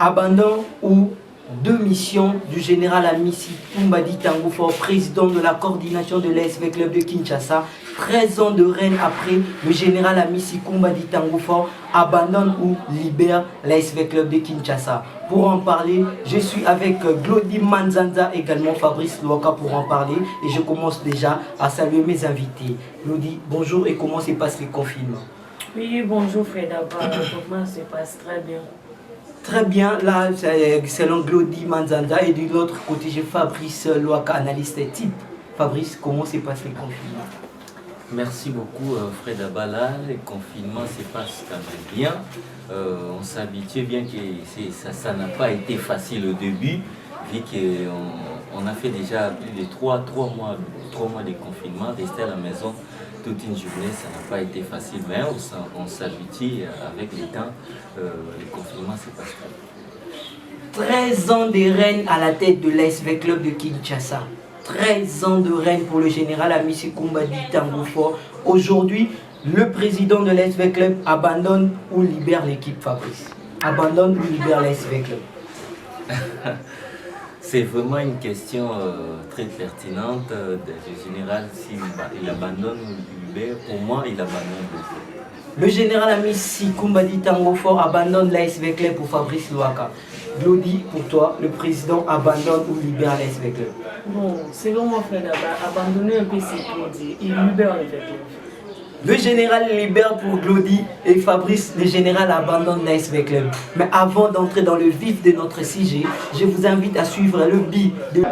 Abandon ou deux missions du général Amissi Koumbadi Tango Fort, président de la coordination de l'ASV Club de Kinshasa. 13 ans de règne après, le général Amissi Koumbadi Tango Fort abandonne ou libère l'ASV Club de Kinshasa. Pour en parler, je suis avec Glody Manzanza, également Fabrice Louaka pour en parler. Et je commence déjà à saluer mes invités. Glody, bonjour, et comment se passe le confinement? Oui, bonjour Freda, le confinement se passe très bien. Très bien, là, selon Glody Manzanza, et de l'autre côté, j'ai Fabrice Louaka, analyste type. Fabrice, comment se passe le confinement? Merci beaucoup Fred Abala. Le confinement se passe quand même bien. On s'habitue bien que ça n'a pas été facile au début, vu qu'on a fait déjà plus de 3 mois de confinement, rester à la maison toute une journée, ça n'a pas été facile, mais on s'habitue avec le temps, le confinement se passe bien. 13 ans de règne à la tête de l'ASV Club de Kinshasa. 13 ans de règne pour le général Amissi Koumbadi Tango Fort. Aujourd'hui, le président de l'ASV Club abandonne ou libère l'équipe, Fabrice. Abandonne ou libère l'ASV Club? C'est vraiment une question très pertinente. Le général, s'il abandonne ou libère, pour moi, il abandonne. Le général Amissi Koumbadi Tango Fort abandonne l'ASV Club pour Fabrice Louaka. Glody, pour toi, le président abandonne ou libère l'ASV Club? Bon, selon moi, Fred, abandonner un peu ses produits, il libère le club. Le général libère pour Glody et Fabrice, le général abandonne l'ASV Club. Mais avant d'entrer dans le vif de notre sujet, je vous invite à suivre le bi de...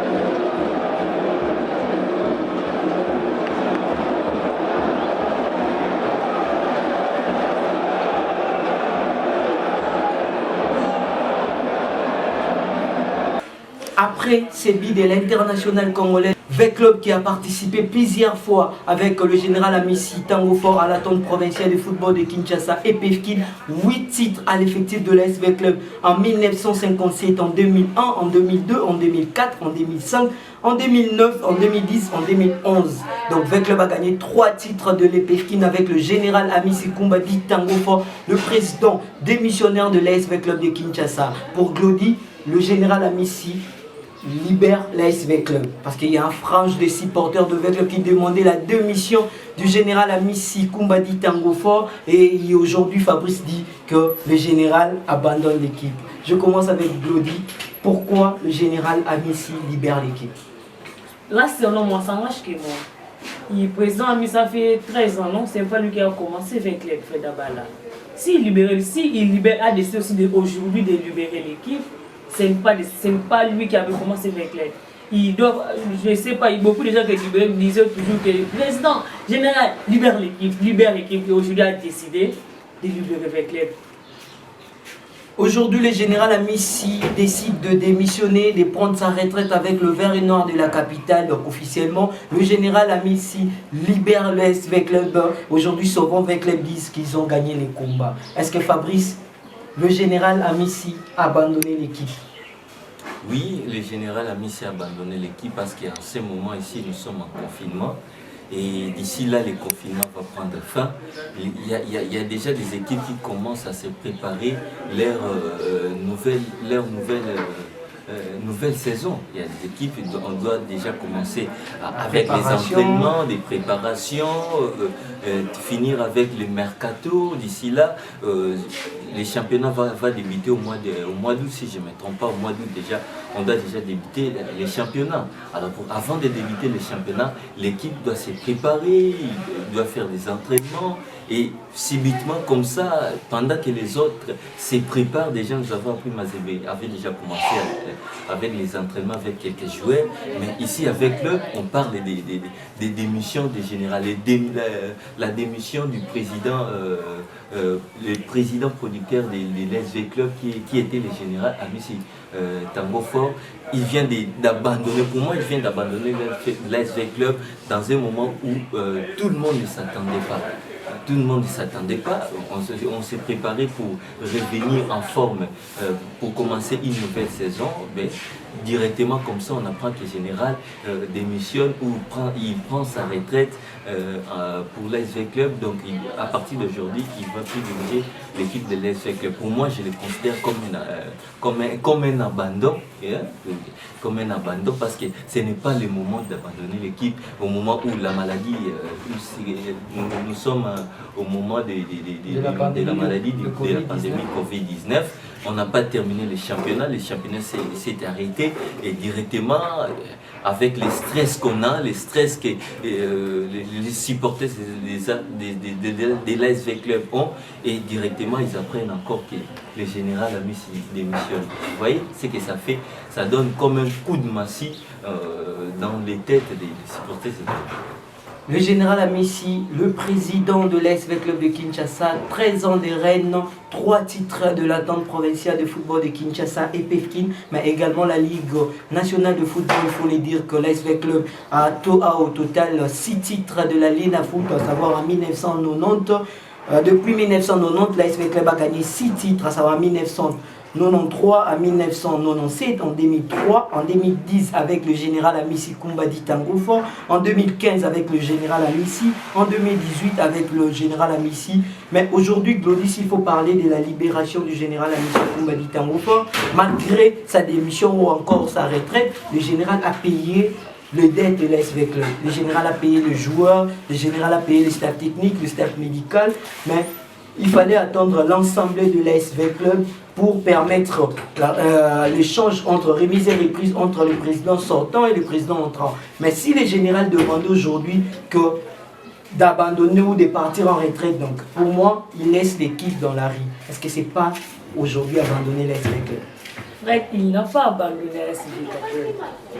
Après ces billes de l'international congolais, V-Club qui a participé plusieurs fois avec le général Amissi Tango Fort à la tonne provinciale de football de Kinshasa et Pefkin, 8 titres à l'effectif de l'ASV Club en 1957, en 2001, en 2002, en 2004, en 2005, en 2009, en 2010, en 2011. Donc V-Club a gagné 3 titres de l'EPFKIN avec le général Amissi Koumbadi Tango Fort, le président démissionnaire de l'ASV Club de Kinshasa. Pour Glody, le général Amissi libère l'ASV Club parce qu'il y a un frange de supporters de V-Club qui demandait la démission du général Amissi Koumbadi Tango Fort, et aujourd'hui Fabrice dit que le général abandonne l'équipe. Je commence avec Glody. Pourquoi le général Amissi libère l'équipe? Là, selon moi, ça marche que moi. Le président Amissi, ça fait 13 ans, non? C'est pas lui qui a commencé avec les Fred Abala. S'il libère, a décidé aussi aujourd'hui de libérer l'équipe, ce n'est pas lui qui avait commencé avec l'aide. Je ne sais pas, beaucoup de gens qui disaient toujours que le président général libère l'équipe, et aujourd'hui a décidé de libérer avec l'aide. Aujourd'hui, le général Amissi décide de démissionner, de prendre sa retraite avec le vert et noir de la capitale. Donc officiellement, le général Amissi libère le SV Club. Aujourd'hui, souvent V-Club disent qu'ils ont gagné les combats. Est-ce que Fabrice, le général Amissi a abandonné l'équipe? Oui, le général Amissi a abandonné l'équipe parce qu'en ce moment ici, nous sommes en confinement. Et d'ici là, le confinement va prendre fin. Il y a déjà des équipes qui commencent à se préparer leur nouvelle saison. Il y a des équipes, on doit déjà commencer avec les entraînements, des préparations, finir avec le mercato. D'ici là, les championnats va débuter au mois d'août, si je ne me trompe pas. Au mois d'août déjà, on doit déjà débuter les championnats. Alors avant de débuter les championnats, l'équipe doit se préparer, doit faire des entraînements. Et subitement, comme ça, pendant que les autres se préparent, déjà nous avons appris, Mazébé avait déjà commencé avec les entraînements avec quelques joueurs. Mais ici, avec eux, on parle des démissions des généraux, la démission du président, le président producteur de l'ASV Club qui était le général Amissi Tango Fort. Il vient d'abandonner, pour moi, il vient d'abandonner l'ASV Club dans un moment où tout le monde ne s'attendait pas. tout le monde ne s'attendait pas. On s'est préparé pour revenir en forme, pour commencer une nouvelle saison. Mais directement comme ça, on apprend que le général démissionne ou il prend sa retraite pour l'ASV Club. Donc à partir d'aujourd'hui, il ne va plus diriger l'équipe de l'ASV Club. Pour moi, je le considère comme un abandon. Comme un abandon, parce que ce n'est pas le moment d'abandonner l'équipe au moment où la maladie, nous sommes au moment de la maladie, de la pandémie Covid-19. On n'a pas terminé le championnat s'est arrêté et directement avec les stress qu'on a, les stress que les supporters de l'ASV Club ont, et directement ils apprennent encore que le général a mis démissionne. Vous voyez ce que ça fait? Ça donne comme un coup de massue dans les têtes des supporters. Le général Amissi, le président de l'ASV Club de Kinshasa, 13 ans de règne, 3 titres de l'entente provinciale de football de Kinshasa et PEFKIN, mais également la Ligue nationale de football. Il faut le dire que l'ASV Club a au total 6 titres de la Ligue à foot, à savoir en 1990. Depuis 1990, l'ASV Club a gagné 6 titres, à savoir en 1993 à 1997, en 2003, en 2010 avec le général Amissi Kumbadi Tangoufo, en 2015 avec le général Amissi, en 2018 avec le général Amissi. Mais aujourd'hui, Glodis, il faut parler de la libération du général Amissi Kumbadi Tangoufo. Malgré sa démission ou encore sa retraite, le général a payé le dette de l'ASV Club. Le général a payé le joueur, le général a payé le staff technique, le staff médical, mais il fallait attendre l'ensemble de l'ASV Club pour permettre l'échange entre remise et reprise entre le président sortant et le président entrant. Mais si le général demande aujourd'hui d'abandonner ou de partir en retraite, donc pour moi, il laisse l'équipe dans la rue. Est-ce que ce n'est pas aujourd'hui abandonner l'ASV Club? Fred, il n'a pas abandonné l'ASV Club.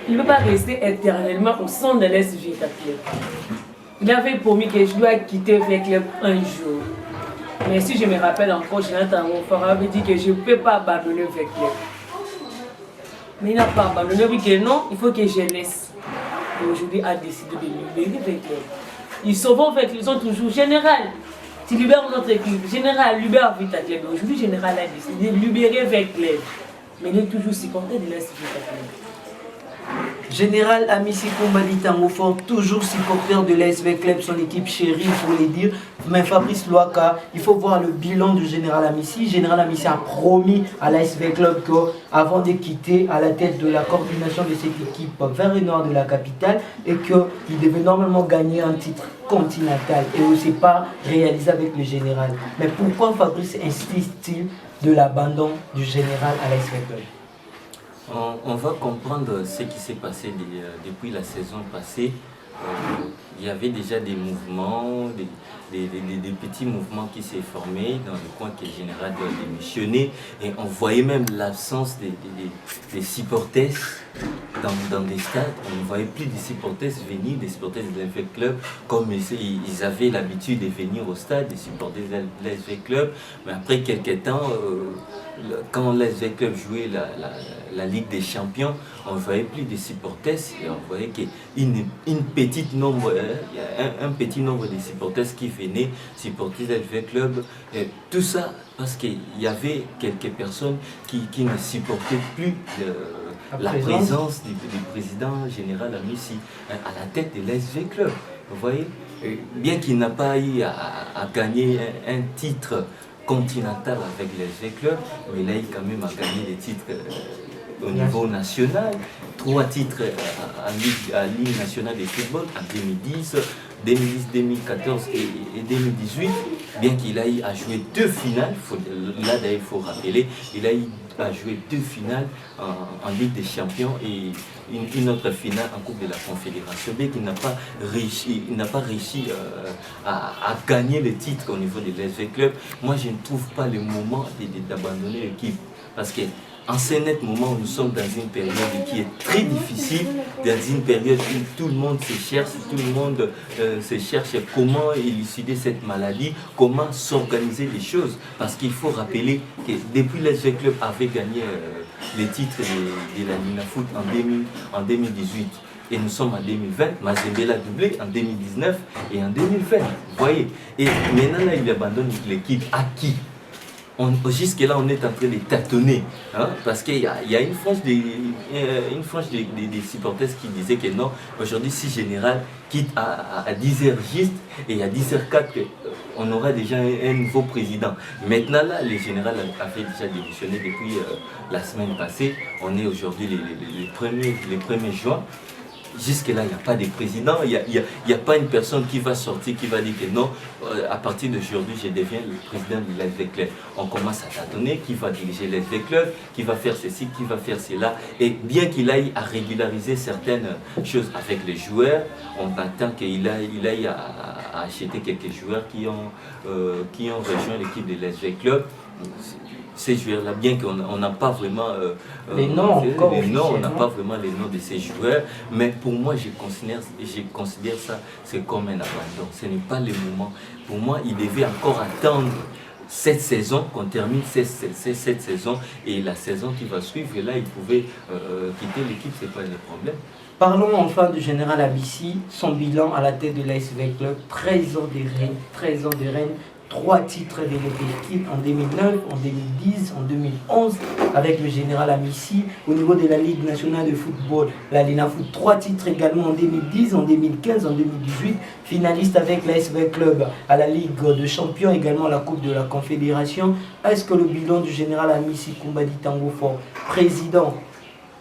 Il ne peut pas rester éternellement au sein de l'ASV Club. Il avait promis que je dois quitter le club un jour. Mais si je me rappelle encore, Jonathan Moufara avait dit que je ne peux pas abandonner le club. Mais il n'a pas abandonné, oui que non, il faut que je laisse. Et aujourd'hui, il a décidé de libérer le club. Ils sont toujours général. Tu libères notre équipe. Général, libère vite ta club. Aujourd'hui, Général a décidé de libérer le club. Mais il est toujours supporter de l'ASV Club. Général Amissi Kumbadi Tangoufo, toujours supporter de l'ASV Club, son équipe chérie, il faut le dire. Mais Fabrice Louaka, il faut voir le bilan du général Amissi. Général Amissi a promis à l'ASV Club qu'avant de quitter à la tête de la coordination de cette équipe vers le nord de la capitale, et qu'il devait normalement gagner un titre continental. Et on ne s'est pas réalisé avec le général. Mais pourquoi Fabrice insiste-t-il de l'abandon du général à l'ASV Club? On va comprendre ce qui s'est passé depuis la saison passée. Il y avait déjà des mouvements, des petits mouvements qui s'est formés dans le coin que le général doit démissionner, et on voyait même l'absence des supporters dans des stades. On ne voyait plus des supporters venir, des supporters de l'ASV Club comme ils avaient l'habitude de venir au stade, des supporters de l'ASV Club. Mais après quelques temps, quand l'ASV Club jouait la Ligue des Champions, on ne voyait plus de supporters, et on voyait un petit nombre de supporters qui venaient supporter l'ASV Club. Et tout ça parce qu'il y avait quelques personnes qui ne supportaient plus la présence du président général Amissi à la tête de l'ASV Club. Vous voyez, bien qu'il n'a pas eu à gagner un titre continental avec l'ASV Club, mais il a eu quand même à gagner des titres au niveau national, 3 titres à Ligue nationale de football en 2010, 2014 et 2018, bien qu'il a eu à jouer 2 finales, là d'ailleurs il faut rappeler, il a eu à jouer 2 finales en Ligue des Champions et une autre finale en Coupe de la Confédération, bien qu'il n'a pas réussi à gagner le titre au niveau de l'ASV Club. Moi je ne trouve pas le moment d'abandonner l'équipe, parce que en ce net moment où nous sommes dans une période qui est très difficile, dans une période où tout le monde se cherche, comment élucider cette maladie, comment s'organiser les choses. Parce qu'il faut rappeler que depuis l'ASV Club avait gagné les titres de la Ligue Foot en 2018. Et nous sommes en 2020, Mazembe l'a doublé en 2019 et en 2020. Vous voyez. Et maintenant, là, il abandonne l'équipe. À qui? Jusque-là, on est en train de tâtonner, hein, parce qu'il y a une frange des supporters qui disaient que non, aujourd'hui, si Général quitte à 10h juste et à 10h04, on aura déjà un nouveau président. Maintenant, là, le Général a fait déjà démissionner depuis la semaine passée. On est aujourd'hui les 1er juin. Jusque-là, il n'y a pas de président, il n'y a pas une personne qui va sortir, qui va dire que non, à partir d'aujourd'hui, je deviens le président de l'SV Club. On commence à tâtonner, qui va diriger l'SV Club, qui va faire ceci, qui va faire cela. Et bien qu'il aille à régulariser certaines choses avec les joueurs, on attend qu'il aille à acheter quelques joueurs qui ont rejoint l'équipe de l'SV Club. Ces joueurs-là, bien qu'on n'a pas vraiment les noms, on n'a pas vraiment les noms de ces joueurs, mais pour moi, je considère ça c'est comme un abandon. Ce n'est pas le moment. Pour moi, il devait encore attendre cette saison, qu'on termine cette saison, et la saison qui va suivre, et là, il pouvait quitter l'équipe, c'est pas le problème. Parlons enfin du général Abissi, son bilan à la tête de l'ASV Club, 13 ans de règne, 3 titres de l'équipe en 2009, en 2010, en 2011 avec le général Amissi. Au niveau de la Ligue nationale de football, la Linafoot, 3 titres également en 2010, en 2015, en 2018. Finaliste avec l'ASV Club à la Ligue de Champions, également la Coupe de la Confédération. Est-ce que le bilan du général Amissi Koumbadi Tango Fort, président,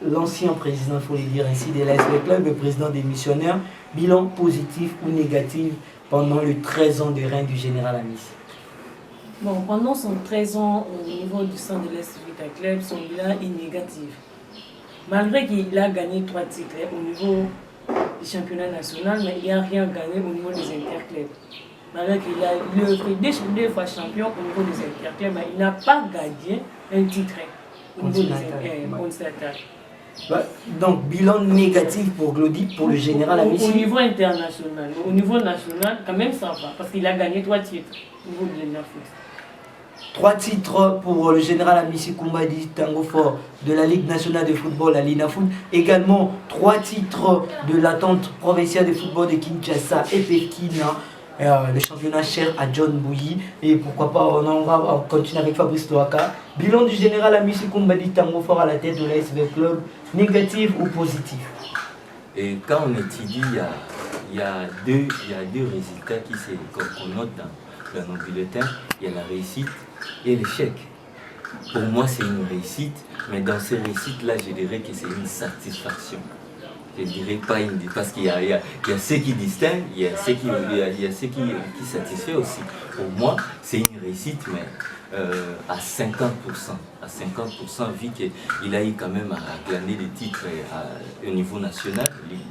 l'ancien président, il faut le dire ainsi, de l'ASV Club, le président des missionnaires, bilan positif ou négatif pendant les 13 ans de règne du général Amissi? Bon, pendant son 13 ans au niveau du centre de l'Est Vita Club, son bilan est négatif. Malgré qu'il a gagné 3 titres au niveau du championnat national, mais il n'a rien gagné au niveau des interclubs. Malgré qu'il a fait 2 fois champion au niveau des interclubs, mais il n'a pas gagné un titre au niveau des continentales. Donc, bilan négatif pour Glody, pour le général Amissi. Au niveau international, au niveau national, quand même ça va, parce qu'il a gagné 3 titres au niveau de l'Inafoot. 3 titres pour le général Amissi Koumbadi Tango Fort de la Ligue nationale de football, la Linafoot. Également 3 titres de l'attente provinciale de football de Kinshasa et Pékin. Le championnat cher à John Bouilly. Et pourquoi pas, on va continuer avec Fabrice Toaka. Bilan du général Amissi Koumbadi Tango Fort à la tête de l'ASV Club, négatif ou positif? Et quand on étudie, il y a deux résultats qu'on note dans nos bulletins. Il y a la réussite et l'échec. Pour moi, c'est une réussite, mais dans ces réussites-là, je dirais que c'est une satisfaction. Je ne dirais pas une... Parce qu'il y a ceux qui distinguent, il y a ceux qui satisfait aussi. Pour moi, c'est une réussite, mais à 50%. À 50%, vu qu'il a eu quand même à glaner des titres au niveau national,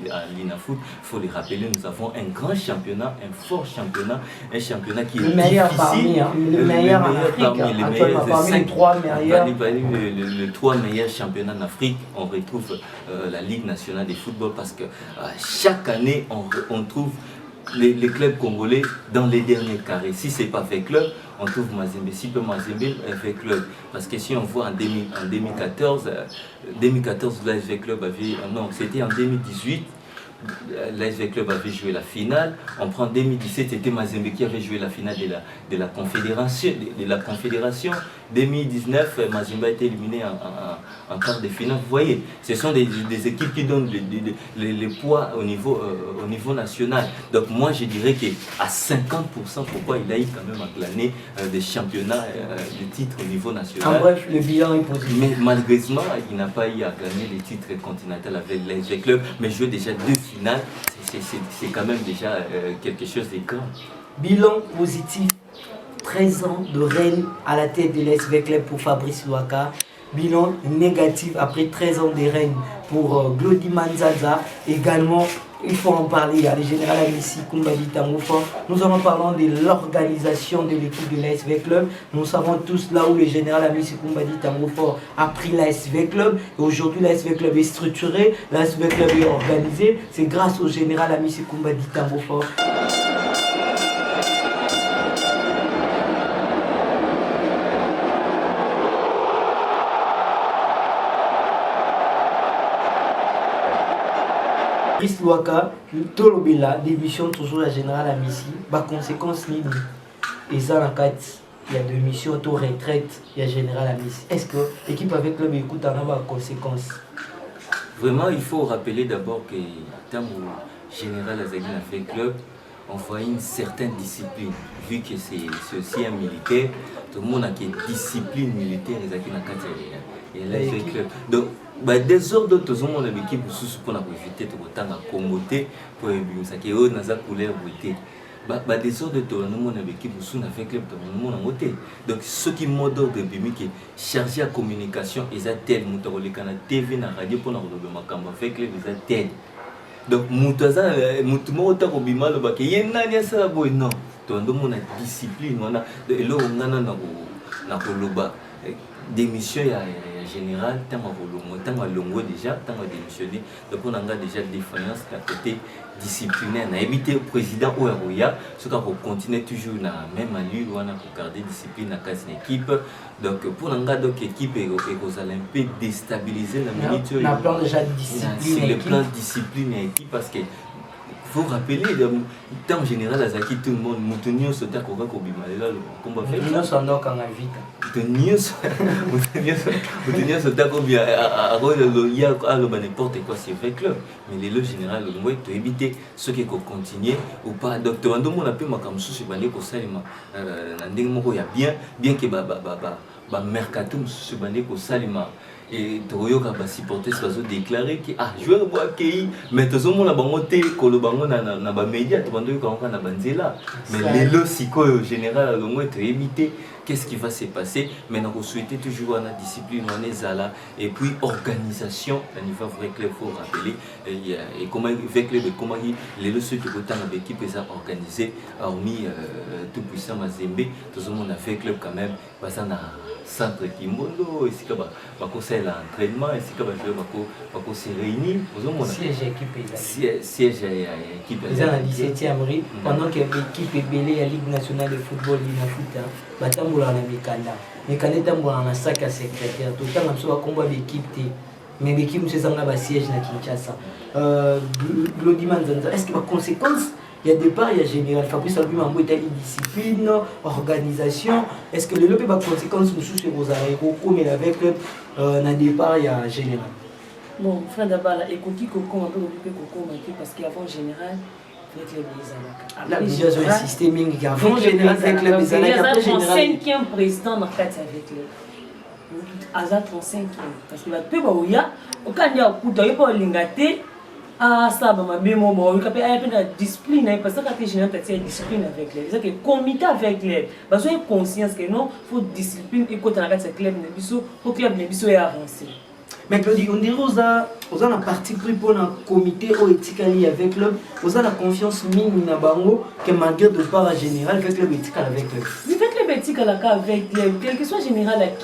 à l'Inafoot. Il faut le rappeler, nous avons un grand championnat, un fort championnat, un championnat qui est le meilleur difficile. Le meilleur en Afrique, parmi les 3 meilleurs. Les 3 meilleurs championnats en Afrique, on retrouve la Ligue nationale de football parce que chaque année, on trouve les clubs congolais dans les derniers carrés. Si ce n'est pas fait club, on trouve Mazembe. Si peu Mazembe, fait club. Parce que si on voit en 2014, l'ASV Club avait... Non, c'était en 2018. L'ASV Club avait joué la finale. On prend 2017, c'était Mazembe qui avait joué la finale de la Confédération. 2019, Mazembe a été éliminé en quart de finale. Vous voyez, ce sont des équipes qui donnent le poids au niveau national. Donc moi, je dirais qu'à 50%, pourquoi il a eu quand même à glaner des championnats, des titres au niveau national. En bref, le bilan est positif. Mais malheureusement, il n'a pas eu à gagner les titres continentaux avec l'ASV Club, mais jouer déjà 2 finales, c'est quand même déjà quelque chose de grand. Bilan positif, 13 ans de règne à la tête de l'ASV Club pour Fabrice Louaka. Bilan négatif après 13 ans de règne pour Glody Manzaza. Également, il faut en parler, il y a le général Amissi Koumbadi Tango Fort. Nous allons parler de l'organisation de l'équipe de l'ASV Club. Nous savons tous là où le général Amissi Koumbadi Tango Fort a pris l'ASV Club. Aujourd'hui, l'ASV Club est structuré, l'ASV Club est organisé. C'est grâce au général Amissi Koumbadi Tango Fort. Chris Louaka, Tolobela, démission toujours la générale à Messi, conséquence nini. Et ça, la 4, il y a deux missions, taux retraite, il y a général à Messi. Est-ce que l'équipe avec club écoute en avoir conséquences? Vraiment, il faut rappeler d'abord que tant que général Azagui a fait club, on voit une certaine discipline. Vu que c'est aussi un militaire, tout le monde a une discipline militaire et là, il fait club. Donc, des ordres, tout le monde a l'équipe pour éviter de commoter pour éviter que ça couleur beauté. Des ordres, tout le monde a l'équipe pour fait club, tout le monde a voté. Donc, ce qui m'a donné de Bimi qui est chargé à communication, ils ont tel, ils ont TV, la radio pour nous faire club, ils ont tel. Donc, mutaza mutumoto kobima lo bake yena nya sala boy non to ndo mona discipline wana elo ngana na koloba démission ya général tanga kolongo tanga longo déjà tanga démissionné donc on a déjà défaillance à côté disciplinaire na éviter président Oya ce qu'on continuer toujours na même allure wana pour garder discipline na case équipe donc pour l'anga donc équipe et aux olympiques déstabiliser la minute on a plan déjà discipline sur le plan discipline et équipe parce que faut rappeler tant en général à Zaki tout le monde Moutonio sauter Koga Kobimalela le combat fait Moutonio s'endort quand la vite Moutonio sauter Kobi à le n'importe quoi c'est fait club mais les général le moins to éviter ceux qui continuer ou pas docteur Ando mon appelle ma comme sous bandé ko salima ndenge moko ya bien que ba mercato sous bandé ko salima et Toyoka va supporter ce qu'ils ont déclaré que joueur bois qui mais tout le monde a bangoté kolobango na ba média tout le monde quand na banzela mais les siko général le moins éviter qu'est-ce qui va se passer maintenant on souhaiter toujours la discipline on est là et puis organisation à niveau vrai club faut rappeler et comment avec club comment les ceux qui votent dans l'équipe est organisé hormis tout puissant Mazembe tout le monde a fait club quand même parce qu'on a centre Kimondo ici là ba conseil l'entraînement ici là ba se réunir siège équipe ils ont la 17e rue pendant que l'équipe est belée à Ligue nationale de football l'inafuta batambola na mikanda tambola na sac à secrétaire tout temps comme ça combat d'équipe mais l'équipe c'est ça on a ba siège na Kinshasa Glodiman Zanza est-ce que ma conséquence il y a départ, il y a général. Fabrice Albi Mambo est une discipline, organisation. Est-ce que le lot a conséquence sur ces aéros comme il avec un départ, il y a général. Bon, frère Dabala, écoutez Coco, un peu occupé Coco, parce qu'avant général, avec les Bizalaka. Là, déjà, un système qui avant général avec les Bizalaka. Il y a 35e président dans le cadre avec les. Aza 35e. Parce que peu de gens, quand il y a un coup de l'ingate, ça va bien il y a une discipline parce que quand général tu as discipline avec les c'est que comité avec les parce que conscience que non faut discipline et quand on a cette club pour club ne biso avancer mais Claudie on dirait aux a parti pris pour un comité éthique avec club aux a la confiance minime na bango que malgré de part à général avec club éthique avec club éthique à la cas avec quel que soit général avec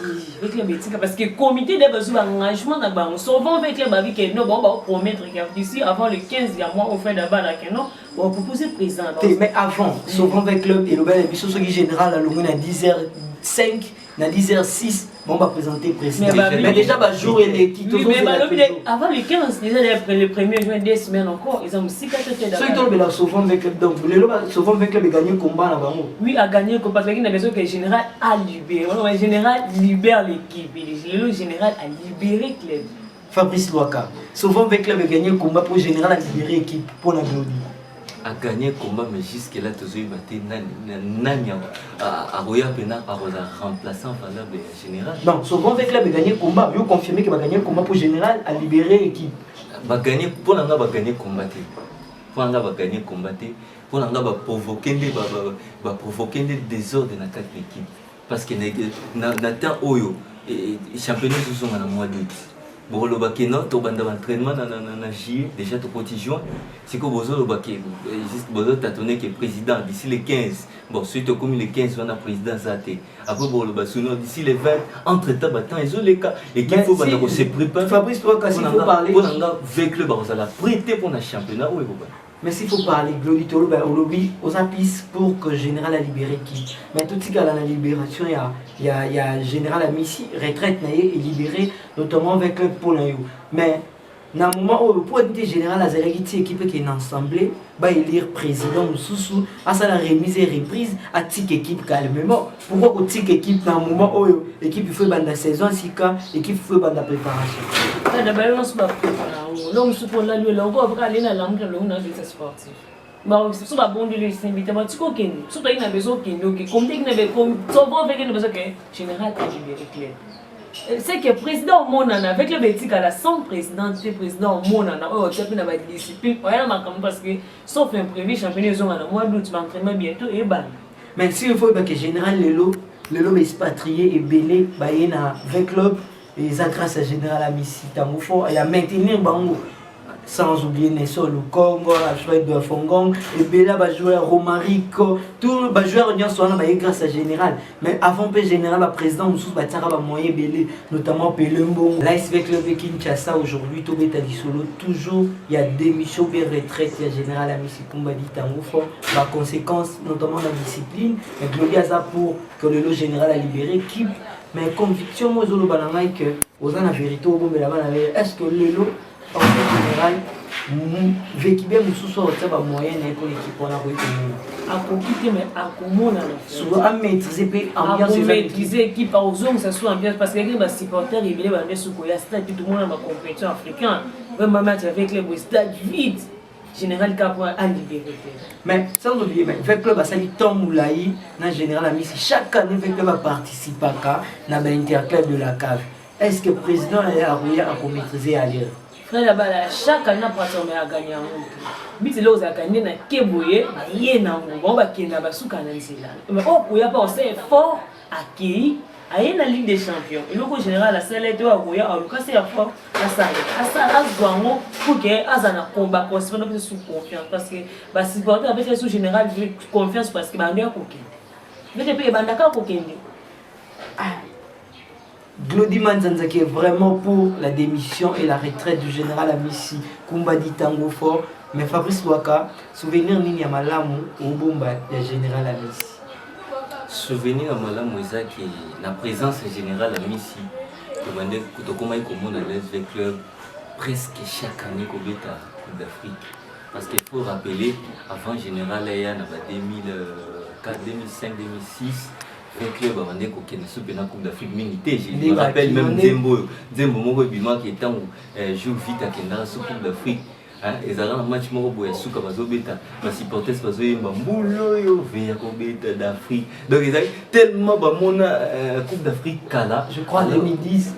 les éthique parce que comité des besoins d'engagement na bango souvent avec les bavi que non bon va promettre d'ici avant le 15 il y a mois on fait d'abord là que non on va proposer président mais avant souvent avec club et le bel biso ce qui général à l'ongou na 10h05 na 10h06 on va présenter président mais déjà bah jour et l'équipe mais avant le 15 déjà le 1er juin 2 semaines encore ils ont aussi quatre têtes ceux qui tombent là souvent avec club donc le souvent avec club gagner combat là bango oui a gagné combat parce qu'il a besoin que le général a libéré le général libère l'équipe le général a libéré club Fabrice Louaka souvent avec club gagner combat pour général a libéré équipe pour la Glodie a gagné le combat, mais jusque-là, tu as battu Nanya à Roya Pena, à remplaçant valable général. Non, souvent avec club gagner le combat, vous confirmez qu'il va gagner le combat pour général à libérer l'équipe. Pour l'anga, va gagner combattre. Pour l'anga, va gagner combattre. Pour l'anga, va provoquer des désordres dans la équipe. Parce que Nathan Oyo, championnat de son mois d'août. Bon, le baquet non, tu as l'entraînement dans la JE, déjà tu peux juin. C'est que vous avez le baquet, juste vous avez tâtonné que président d'ici les 15. Bon, suite comme les 15, on a président Zate. Après, bon, le bassono d'ici les 20, entre temps, ils ont les cas. Et qu'il faut se préparer. Fabrice, toi, quand il faut parler. Pour avec le vous allez prêter pour le championnat. Mais s'il faut parler, Glody Tolo, au lobby, aux appuis pour que le général a libéré qui. Mais tout ce cas dans la libération, il y a le général Amissi, retraite, et libéré, notamment avec le Pôle. Mais na moment où pour être général azalaki ti équipe qui est ensemble ba élire président mususu asa la remise et reprise à tique équipe calmement pourquoi ko tique équipe na moment où équipe il faut banda saison sika équipe faut banda préparation na ba yon ba préparation non mususu pour la lui là encore parce que na langue le na des sportif ba so ba bon de les inviter ba tiko ken so ta ina besoin ken donc comme dès que na be comme so bon avec le besoin que général a libéré clair. C'est que le président au monde avec le bétique à la sans président, c'est président au monde on a discipline parce que sauf imprévu championnat ils ont un mois d'août m'entraînement bientôt et ban. Mais si il faut que général Lelo expatrié et belé bayena 20 clubs et ça grâce à général Amissi Tamofo et à maintenir bango sans oublier Nesso le Congo, la joueur de Fongong, et Bella va jouer Romarico, tout va jouer grâce à Général. Mais avant le Général, le président Moussous Batara va moyen Belé, notamment Pelumbo. Là, avec le Kinshasa aujourd'hui, tout est à Solo, toujours il y a des missions de retraite, il y a Général Amissi Kumbadi Tangoufo, la conséquence, notamment la discipline, mais Gloria ça pour que le lot général a libéré l'équipe. Mais conviction, moi, je veux que, aux la vérité, est-ce que le lot en général, Vekibé Moussou soit au moyen pour l'équipe on a à quitter mais à comment souvent à maîtriser ambiance maîtriser équipe aux hommes ça soit ambiance parce que les supporters ils veulent aller sur Koya stade tout le monde dans la compétition africaine vraiment match avec les stade vide général Capra à libérer mais sans oublier mais avec club à Sali Tom Moulaï na général ami chaque année avec club va participer à na interclub de la cave est-ce que le président a maîtriser à lire là-bas, chaque année, on a gagné un monde. Mais c'est là où on a gagné un Kébouye, il y a un bon qui est là-bas sous Canada. Mais il n'y a pas assez fort à qui il y a la Ligue des Champions. Et le général, la salle est à Goya, en tout cas, c'est fort à ça. À ça, à ce moment, pour qu'il y ait un combat, qu'on se mette sous confiance. Parce que si vous avez fait sous général, vous avez confiance parce que vous avez un coquin. Vous avez payé un coquin. Glody Manzanza qui est vraiment pour la démission et la retraite du général Amissi Kumbadi Tango Fort. Mais Fabrice Waka, souvenir Nini Amalamu au Bomba du général Amissi. Souvenir Amalamu est que la présence du général Amissi, comme on a les clubs presque chaque année qu'on est à Coupe d'Afrique. Parce qu'il faut rappeler, avant général Ayan, en 2004, 2005, 2006, le club a vendu la Coupe d'Afrique. Je me rappelle même Zembo qui était jour vite à Kendara sous Coupe d'Afrique. Ils avaient un match qui sous Kabazobeta. Les supporters sont d'Afrique. Donc ils avaient tellement de Coupe d'Afrique Kala. Je crois en 2010,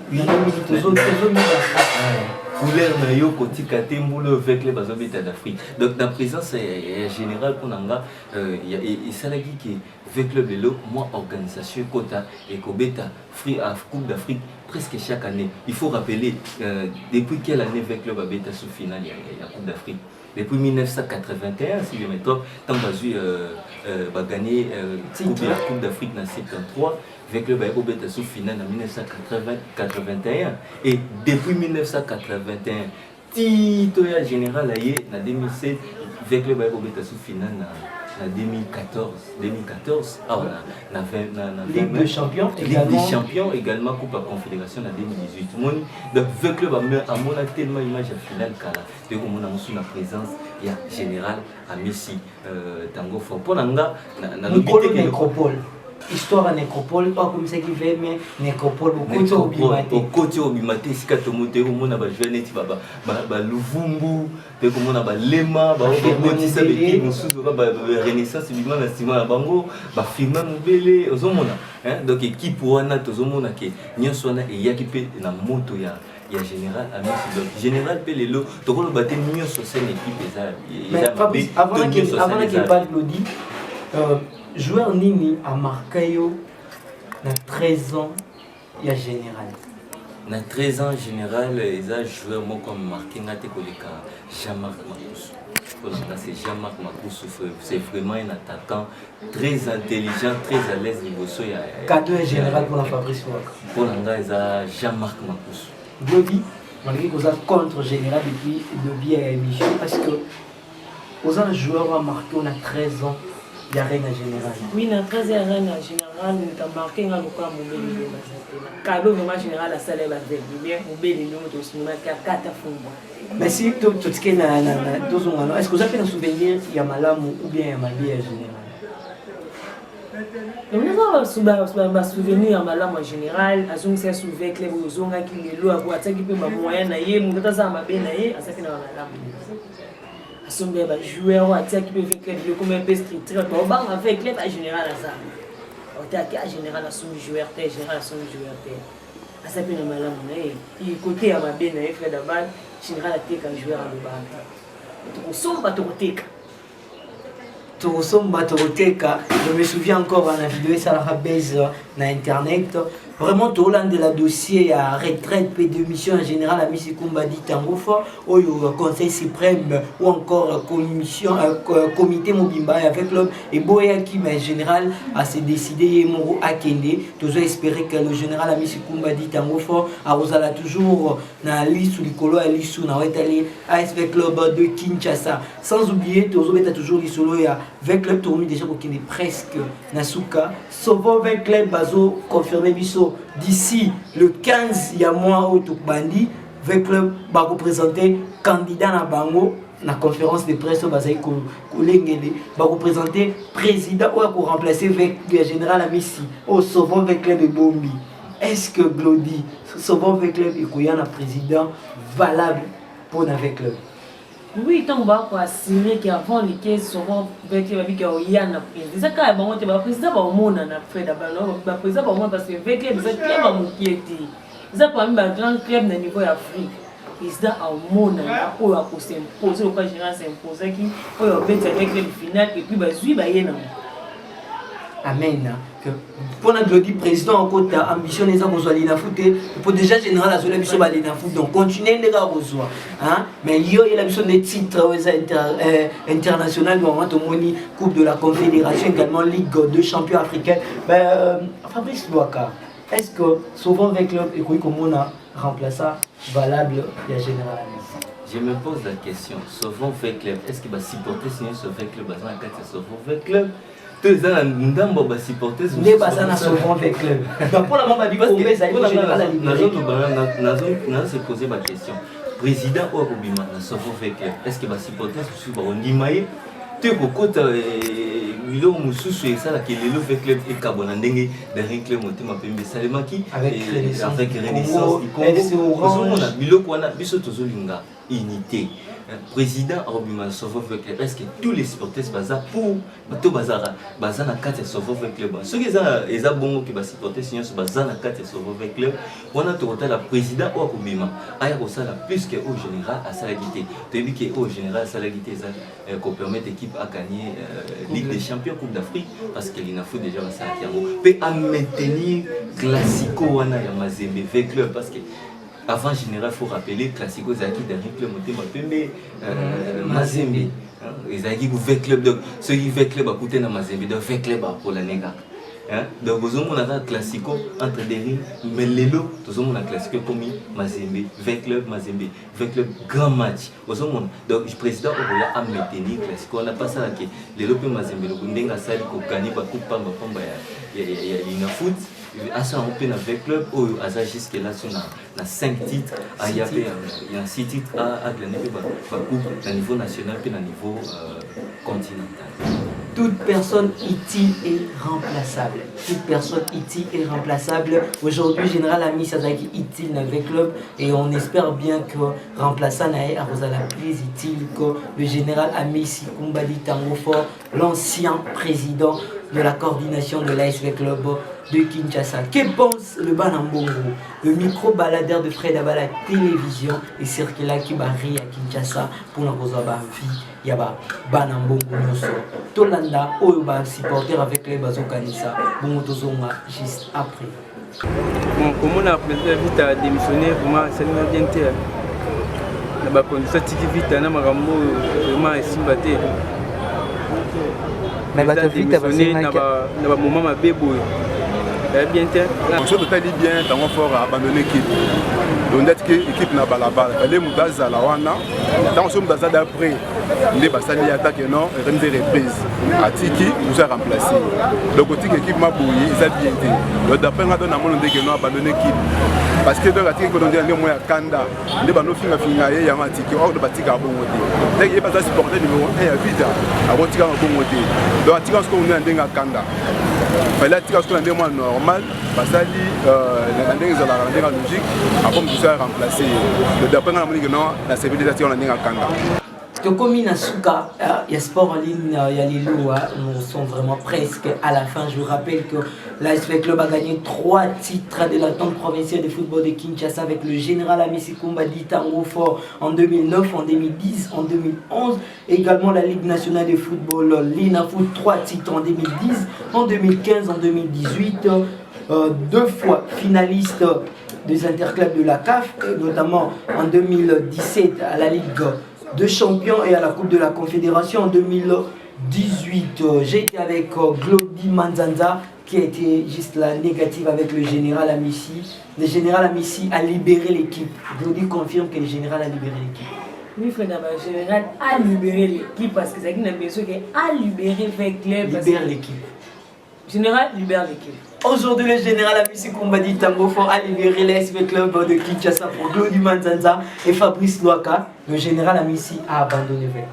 couleur nayo koti kate mbulo avec les bazobeta d'Afrique. Donc la présence générale pour nanga il s'agit que avec le vélo moi organisation quota et kobeta free à Coupe d'Afrique presque chaque année. Il faut rappeler depuis quelle année avec le babeta sous finale il y a Coupe d'Afrique. Depuis 1981 si je me trompe, tant que va gagner la Coupe d'Afrique dans 73 avec le Babeta sous finale en 1981 et depuis 1981 Tito ya général aye en 2007 avec le Babeta sous finale en 2014 on a Ligue des Champions également Coupe à Confédération en 2018 donc avec le à mon tellement image à finale kala de comme on a sous la présence il y a général Amissi Tango Fort pour nanga na nécropole histoire à nécropole pas comme ça qui fait mais nécropole au côté obimate si ka tomote au mona ba jeune ti ba luvumbu te ko mona ba lema ba botisa beki mususu ba renaissance bima na sima na bango ba firma mobele ozomona donc équipe wana tozomona ke nyonso na e yaki pe na moto ya général Amissi donc général Pelelo to ko baté nyonso sen équipe eza avant qu'il parle Claudie joueur Nini a marqué na 13 ans il y a général. Na 13 ans général ils a joué moi comme marqué ngate koleka Jean-Marc Makoussou. C'est Jean-Marc Makoussou, c'est vraiment un attaquant très intelligent, très à l'aise niveau so ya. Cadeau est général pour la Fabrice Waka. Pour l'anga ils a Jean-Marc Makoussou. Globi malgré que ça contre général depuis le bien émission parce que aux joueurs a marqué on a 13 ans. ya reine général. Oui, na 13 ya reine général, on t'a marqué nga lokola mobeli de basatela. Cadeau vraiment général la salle va faire bien, mobeli no to cinéma kata fumba. Mais si tu tike na tozongana, est-ce que vous avez un souvenir ya malamu ou bien ya mabi ya général? On a souvenir à malamu en général, à son c'est souvenir que les zonga qui les lois pour attaquer peu ma moyen na yé, mon tata ça m'a bien na yé, à ça que na malamu. À son bien ba joueur ou attaquer peu avec le comme un peu strict, on va avec les général à ça. On attaque à général à son joueur, général à son joueur. À ça que na malamu na yé, il côté à ma bien na yé fait d'abord général à tek un joueur à le bas. On somba to tek. Je me souviens encore à la vidéo ça la base na internet. Vraiment tout l'an de la dossier à retraite et de mission en général à Miss Kumbadi Tangofa au conseil suprême ou encore commission comité Mobimba avec l'homme et Boya qui mais général a se décidé Moro Akende toujours espérer que le général à Miss Kumbadi Tangofa a Rosala toujours na liste ou likolo à liste na allé ASV Club de Kinshasa sans oublier toujours l'isolo ya avec club tourné déjà pour qu'il est presque Nasuka sauvant avec club bazo confirmé biso d'ici le 15 il y a mois au Tukbandi avec club va représenter candidat na bango na conférence de presse bazai ko lengele va représenter président ou pour remplacer avec le général Amissi au sauvant avec club de Bombi. Est-ce que Glody sauvant avec club et koyana président valable pour avec club? Oui, tant que quoi signer qu'avant les caisses souvent avec les babies qui ont yana déjà quand ils vont te va président va au monde na fait d'abord va président va au monde parce que avec les déjà qui va m'inquiéter ça pour un grand club de niveau Afrique ils sont au monde na pour s'imposer au cas général s'imposer qui pour avec les finales et puis bah suivre bah yana. Amen. Pour notre Glody président en côté ambition les gens besoin de foot pour déjà général la zone biso balé na foot donc continuer les gars besoin hein mais il y a besoin des titres international moment au moni coupe de la confédération également ligue de champions africains Fabrice Boaka est-ce que souvent avec club et comme on a remplacé valable il y a général je me pose la question souvent avec club est-ce qu'il va supporter signer ce avec club dans la carte souvent avec club tous les ndambo ba supporter ne basa na souvent avec club donc pour la maman dit que mais ça il général la libérer na se poser ma question président ou Obima na souvent avec club est-ce qu'il va supporter sur Bondimaye tu kokota milo mususu et ça la kelelo avec club et kabona ndenge derrière club motema pembe salemaki avec renaissance du Congo on a milo kwana biso tozolinga unité président Obima Sovo avec club est-ce que tous les supporters baza pour bato bazara baza na carte Sovo avec club ceux qui eza bongo qui va supporter signer ce baza na carte Sovo avec club on a total la président Obima aya ko sala plus que au général à salagité tu dis que au général salagité ça qu'on permettre équipe à gagner Ligue des Champions Coupe d'Afrique parce qu'il y a faut déjà ça qui peut à maintenir classico wana ya Mazembe avec club parce que avant général, il faut rappeler Classico Zaki dernier club Mazembe. Les Zaki vous club donc ceux qui veulent club à côté de Mazembe donc fait club pour la néga. Donc vous avez un Classico entre derrière mais les lots tous on a Classico comme Mazembe, club Mazembe, club grand match. Vous avez donc le président on a maintenir Classico on a pas ça que les lots Mazembe donc ndenga sali ko gagner ba coupe pas il y a foot. À ça, on peut avec club ou à ça jusqu'à là, on a 5 titres. Il y a 6 titres à gagner au niveau national et au niveau continental. Toute personne utile est remplaçable. Toute personne utile est remplaçable. Aujourd'hui, Général Ami Sazaki utile avec club et on espère bien que remplaçant Nae Arosa la plus utile que le Général Ami Sikumbadi Tangofo, l'ancien président de la coordination de l'ASV Club de Kinshasa. Que pense le Banambongo, le micro-baladeur de Fred Abba la télévision et circula qui barre à Kinshasa pour la vie. Il y a Banambongo Noso. Tolanda, Oyoba, supporter avec les Bazo Kanissa, Bomotozonga, juste après. Bon, comme on a président vite à démissionner, vraiment, ça nous a bien été. La condition vite, on a vraiment estimé. Mais bato vite démissionner, on a un moment à bébé. Bien, on se dit bien, t'as fort à abandonner l'équipe. donc d'être équipe na balabala fallait mudaza la wana tant que mudaza d'après les basali attaque non remise reprise atiki nous a remplacé donc otiki équipe mabouyi ils a bien été donc d'après nga dona mono ndeke non abandonné équipe parce que donc atiki ko ndé ndé moya kanda ndé bano finga finga ye ya matiki or de batika bongo te ndé pas supporter numéro 1 ya vita abotika bongo te donc atika ko ndé ndenga kanda fallait attika ko ndé moi normal basali ndenge za la ndenge logique après nous a remplacé donc d'après nga mono non la civilisation ndenge kanda. Comme Inasuka, il y a sport en ligne, il y a les lots, nous sommes vraiment presque à la fin. Je vous rappelle que l'ASV Club a gagné 3 titres de l'entente provinciale de football de Kinshasa avec le général Amissi Kumbadi Tango Fort en 2009, en 2010, en 2011. Également la Ligue nationale de football, l'INAFOOT, 3 titres en 2010, en 2015, en 2018. 2 fois finaliste des interclubs de la CAF, notamment en 2017 à la Ligue de champions et à la Coupe de la Confédération en 2018. J'ai été avec Glody Manzanza qui a été juste la négative avec le général Amissi. Le général Amissi a libéré l'équipe. Glody confirme que le général a libéré l'équipe. Oui, Fred, le général a libéré l'équipe parce que c'est une personne qui a libéré le club. Libère l'équipe. Général libère l'équipe. Aujourd'hui, le général Amissi Kumbadi Tango Fort a libéré l'ASV Club de Kinshasa pour Glody Manzanza et Fabrice Loaka. Le général Amissi a abandonné le club.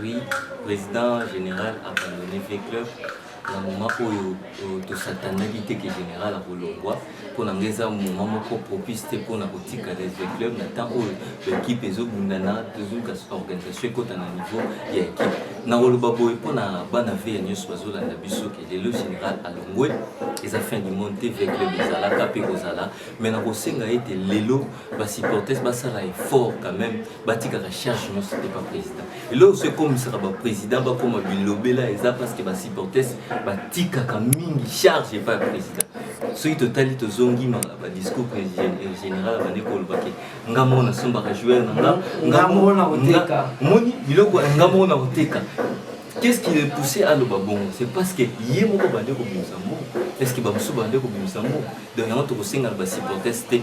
Oui, le président général a abandonné le club. Dans le moment où tout satanalité que le général a voulu voir, pour un moment propice pour la boutique à l'ASV Club, n'attend l'équipe et les organisations qui sont à niveau de l'équipe. Na olubabo pour na bana veille nyos bazola na biso que le général alongwe les affaires du monter avec le bizala capé kozala mais na kosenga été lelo ba supporters ba sala effort quand même batika ka charge non c'était pas président et là c'est comme ça ba président ba comme bilobela eza parce que ba supporters batika ka mingi charge et pas président ce qui total to zongi ma ba discours général ba nekolo baki ngamo na somba ka jouer ngamo na oteka moni biloko ngamo na oteka. Qu'est-ce qui le poussait à le babon? C'est parce que hier mon bandé au Bimsambo. Est-ce que Bamsou bandé au Bimsambo? Donc on te conseille à basi protester,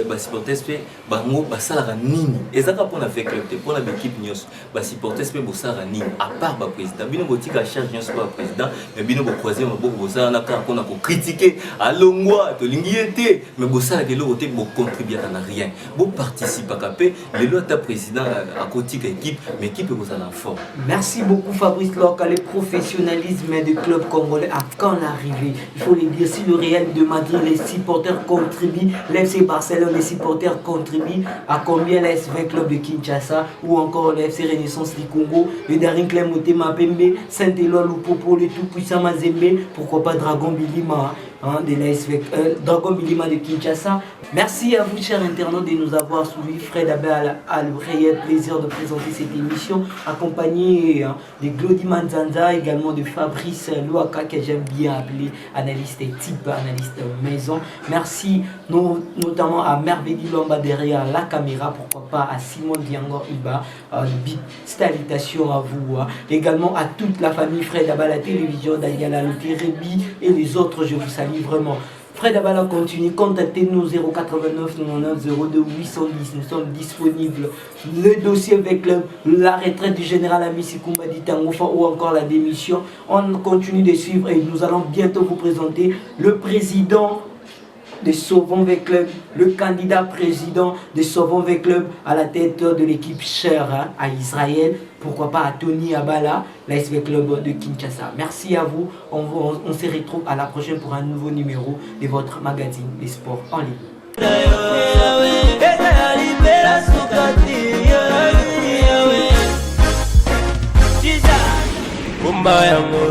basi protester, bango basala nini. Et ça quand on a fait club, pour la équipe nios, basi protester bosala nini. À part ba président, bino botika à charge nios pas président, mais bino bo croiser ma boko bosala na quand on a critiquer à longwa, to lingiete, mais bosala que l'autre bo contribuer à rien. Bo participer à capé, le l'autre président à côté équipe, mais équipe bosala en forme. Merci beaucoup Fabrice. Le professionnalisme du club congolais à quand l'arrivée. Il faut le dire, si le Real de Madrid, les supporters contribuent, l'FC Barcelone, les supporters contribuent, à combien l'ASV Club de Kinshasa ou encore l'FC Renaissance du Congo, le Daring Clemote Mapembe, Saint-Éloi, Lupopo, le tout-puissant Mazembe, pourquoi pas Dragon Bilima de l'ASV Dragon Bilima de Kinshasa. Merci à vous, chers internautes, de nous avoir suivis. Fred Abel a le réel plaisir de présenter cette émission, accompagné de Glody Manzanza, également de Fabrice Loaka, que j'aime bien appeler analyste type, analyste maison. Merci notamment à Mervedi Lomba derrière la caméra, pourquoi pas à Simon Diangor Iba. Big salutations à vous. Également à toute la famille Fred Abel, la télévision, Daniela Loterebi et les autres, je vous salue vraiment. Fred Abala continue, contactez-nous 089 99 02 810, nous sommes disponibles. Le dossier avec la retraite du général Amissi Kumbadi Tango Fort ou encore la démission, on continue de suivre et nous allons bientôt vous présenter le président de Sauvons V Club, le candidat président de Sauvons V Club à la tête de l'équipe chère à Israël, pourquoi pas à Tony Abala, l'ASV Club de Kinshasa. Merci à vous, on se retrouve à la prochaine pour un nouveau numéro de votre magazine des sports en ligne. Kumba yangu